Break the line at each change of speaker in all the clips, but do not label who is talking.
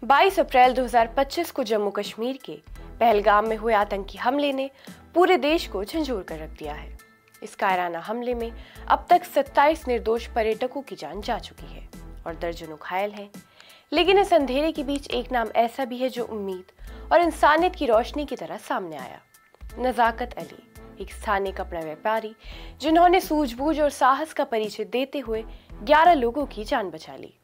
22 अप्रैल 2025 को जम्मू कश्मीर के पहलगाम में हुए आतंकी हमले ने पूरे देश को झंझोर कर रख दिया है। इस कायराना हमले में अब तक 27 निर्दोष पर्यटकों की जान जा चुकी है और दर्जनों घायल हैं। लेकिन इस अंधेरे के बीच एक नाम ऐसा भी है जो उम्मीद और इंसानियत की रोशनी की तरह सामने आया। नजाकत अली, एक स्थानीय कपड़ा व्यापारी जिन्होंने सूझबूझ और साहस का परिचय देते हुए 11 लोगों की जान बचा ली।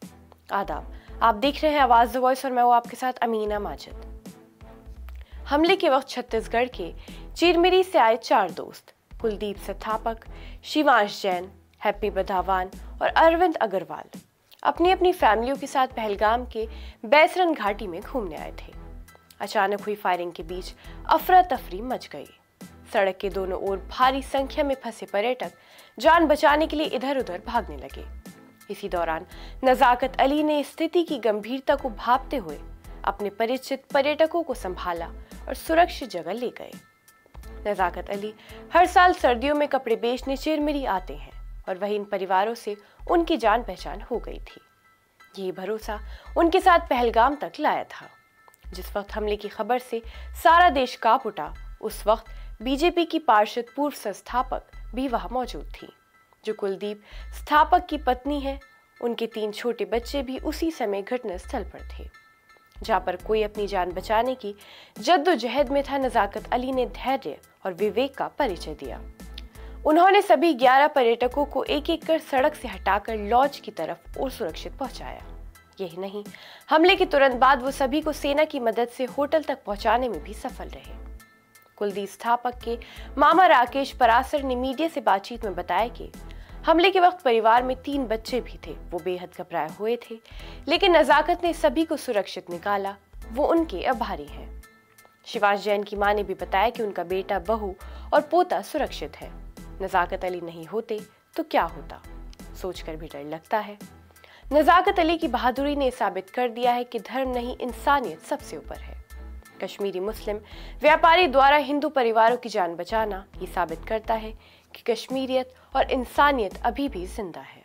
आदाब, आप देख रहे हैं आवाज द वॉइस और मैं हूं आपके साथ अमीना माजिद। हमले के वक्त छत्तीसगढ़ के चिरमिरी से आए 4 दोस्त कुलदीप संस्थापक, शिवांश जैन, हैप्पी बधावान और अरविंद अग्रवाल अपनी अपनी फैमिलियों के साथ पहलगाम के बैसरन घाटी में घूमने आए थे। अचानक हुई फायरिंग के बीच अफरा तफरी मच गई। सड़क के दोनों ओर भारी संख्या में फंसे पर्यटक जान बचाने के लिए इधर उधर भागने लगे। इसी दौरान नजाकत अली ने स्थिति की गंभीरता को भांपते हुए अपने परिचित पर्यटकों को संभाला और सुरक्षित जगह ले गए। नजाकत अली हर साल सर्दियों में कपड़े बेचने चिरमिरी आते हैं और वही इन परिवारों से उनकी जान पहचान हो गई थी। यही भरोसा उनके साथ पहलगाम तक लाया था। जिस वक्त हमले की खबर से सारा देश कांप उठा, उस वक्त बीजेपी की पार्षद पूर्व संस्थापक भी वहां मौजूद थी, जो कुलदीप संस्थापक की पत्नी है। उनके 3 छोटे बच्चे भी उसी समय घटनास्थल पर थे। जहां पर कोई अपनी जान बचाने की जद्दोजहद में था, नजाकत अली ने धैर्य और विवेक का परिचय दिया। उन्होंने सभी 11 पर्यटकों को एक एक कर सड़क से हटाकर लॉज की तरफ और सुरक्षित पहुंचाया। यही नहीं, हमले के तुरंत बाद वो सभी को सेना की मदद से होटल तक पहुंचाने में भी सफल रहे। कुलदीप संस्थापक के मामा राकेश परासर ने मीडिया से बातचीत में बताया कि हमले के वक्त परिवार में 3 बच्चे भी थे। वो बेहद घबराए हुए थे, लेकिन नजाकत ने सभी को सुरक्षित निकाला। वो उनके आभारी हैं। शिवांश जैन की मां ने भी बताया कि उनका बेटा, बहू और पोता सुरक्षित है। नजाकत अली नहीं होते तो क्या होता, सोचकर भी डर लगता है। नजाकत अली की बहादुरी ने साबित कर दिया है कि धर्म नहीं, इंसानियत सबसे ऊपर है। कश्मीरी मुस्लिम व्यापारी द्वारा हिंदू परिवारों की जान बचाना ये साबित करता है कि कश्मीरियत और इंसानियत अभी भी जिंदा है।